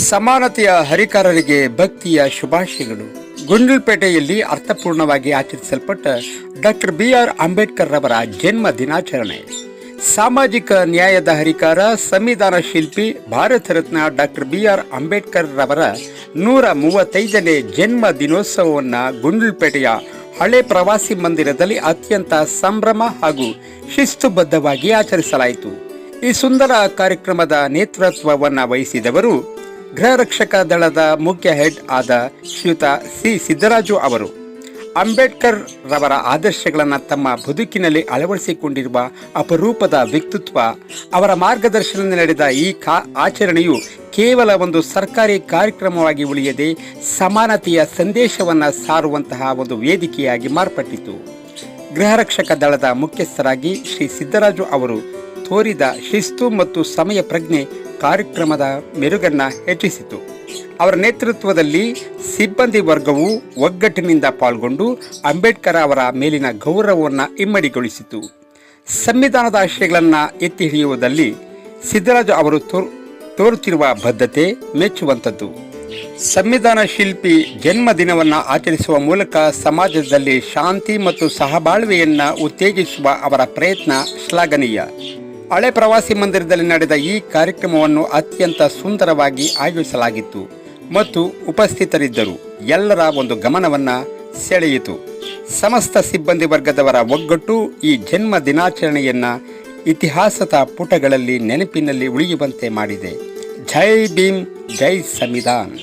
ಸಮಾನತೆಯ ಹರಿಕಾರರಿಗೆ ಭಕ್ತಿಯ ಶುಭಾಶಯಗಳು. ಗುಂಡ್ಲುಪೇಟೆಯಲ್ಲಿ ಅರ್ಥಪೂರ್ಣವಾಗಿ ಆಚರಿಸಲ್ಪಟ್ಟ ಡಾಕ್ಟರ್ BR ಅಂಬೇಡ್ಕರ್ ರವರ ಜನ್ಮ ದಿನಾಚರಣೆ. ಸಾಮಾಜಿಕ ನ್ಯಾಯದ ಹರಿಕಾರ, ಸಂವಿಧಾನ ಶಿಲ್ಪಿ, ಭಾರತ ರತ್ನ ಡಾಕ್ಟರ್ BR ಅಂಬೇಡ್ಕರ್ ರವರ 135ನೇ ಜನ್ಮ ದಿನೋತ್ಸವವನ್ನು ಗುಂಡ್ಲುಪೇಟೆಯ ಹಳೆ ಪ್ರವಾಸಿ ಮಂದಿರದಲ್ಲಿ ಅತ್ಯಂತ ಸಂಭ್ರಮ ಹಾಗೂ ಶಿಸ್ತುಬದ್ಧವಾಗಿ ಆಚರಿಸಲಾಯಿತು. ಈ ಸುಂದರ ಕಾರ್ಯಕ್ರಮದ ನೇತೃತ್ವವನ್ನು ವಹಿಸಿದವರು ಗೃಹ ರಕ್ಷಕ ದಳದ ಮುಖ್ಯ ಹೆಡ್ ಆದ ಶ್ರೀಯುತ ಸಿ ಸಿದ್ದರಾಜು ಅವರು. ಅಂಬೇಡ್ಕರ್ ರವರ ಆದರ್ಶಗಳನ್ನು ತಮ್ಮ ಬದುಕಿನಲ್ಲಿ ಅಳವಡಿಸಿಕೊಂಡಿರುವ ಅಪರೂಪದ ವ್ಯಕ್ತಿತ್ವ. ಅವರ ಮಾರ್ಗದರ್ಶನದಲ್ಲಿ ನಡೆದ ಈ ಆಚರಣೆಯು ಕೇವಲ ಒಂದು ಸರ್ಕಾರಿ ಕಾರ್ಯಕ್ರಮವಾಗಿ ಉಳಿಯದೆ ಸಮಾನತೆಯ ಸಂದೇಶವನ್ನು ಸಾರುವಂತಹ ಒಂದು ವೇದಿಕೆಯಾಗಿ ಮಾರ್ಪಟ್ಟಿತು. ಗೃಹ ರಕ್ಷಕ ದಳದ ಮುಖ್ಯಸ್ಥರಾಗಿ ಶ್ರೀ ಸಿದ್ದರಾಜು ಅವರು ತೋರಿದ ಶಿಸ್ತು ಮತ್ತು ಸಮಯ ಪ್ರಜ್ಞೆ ಕಾರ್ಯಕ್ರಮದ ಮೆರುಗನ್ನು ಹೆಚ್ಚಿಸಿತು. ಅವರ ನೇತೃತ್ವದಲ್ಲಿ ಸಿಬ್ಬಂದಿ ವರ್ಗವು ಒಗ್ಗಟ್ಟಿನಿಂದ ಪಾಲ್ಗೊಂಡು ಅಂಬೇಡ್ಕರ್ ಅವರ ಮೇಲಿನ ಗೌರವವನ್ನು ಇಮ್ಮಡಿಗೊಳಿಸಿತು. ಸಂವಿಧಾನದ ಆಶಯಗಳನ್ನು ಎತ್ತಿ ಹಿಡಿಯುವುದರಲ್ಲಿ ಸಿದ್ದರಾಜು ಅವರು ತೋರುತ್ತಿರುವ ಬದ್ಧತೆ ಮೆಚ್ಚುವಂಥದ್ದು. ಸಂವಿಧಾನ ಶಿಲ್ಪಿ ಜನ್ಮದಿನವನ್ನು ಆಚರಿಸುವ ಮೂಲಕ ಸಮಾಜದಲ್ಲಿ ಶಾಂತಿ ಮತ್ತು ಸಹಬಾಳ್ವೆಯನ್ನು ಉತ್ತೇಜಿಸುವ ಅವರ ಪ್ರಯತ್ನ ಶ್ಲಾಘನೀಯ. ಹಳೆ ಪ್ರವಾಸಿ ಮಂದಿರದಲ್ಲಿ ನಡೆದ ಈ ಕಾರ್ಯಕ್ರಮವನ್ನು ಅತ್ಯಂತ ಸುಂದರವಾಗಿ ಆಯೋಜಿಸಲಾಗಿತ್ತು ಮತ್ತು ಉಪಸ್ಥಿತರಿದ್ದರು ಎಲ್ಲರ ಒಂದು ಗಮನವನ್ನು ಸೆಳೆಯಿತು. ಸಮಸ್ತ ಸಿಬ್ಬಂದಿ ವರ್ಗದವರ ಒಗ್ಗಟ್ಟು ಈ ಜನ್ಮ ದಿನಾಚರಣೆಯನ್ನು ಇತಿಹಾಸದ ಪುಟಗಳಲ್ಲಿ ನೆನಪಿನಲ್ಲಿ ಉಳಿಯುವಂತೆ ಮಾಡಿದೆ. ಜೈ ಭೀಮ್, ಜೈ ಸಂವಿಧಾನ್.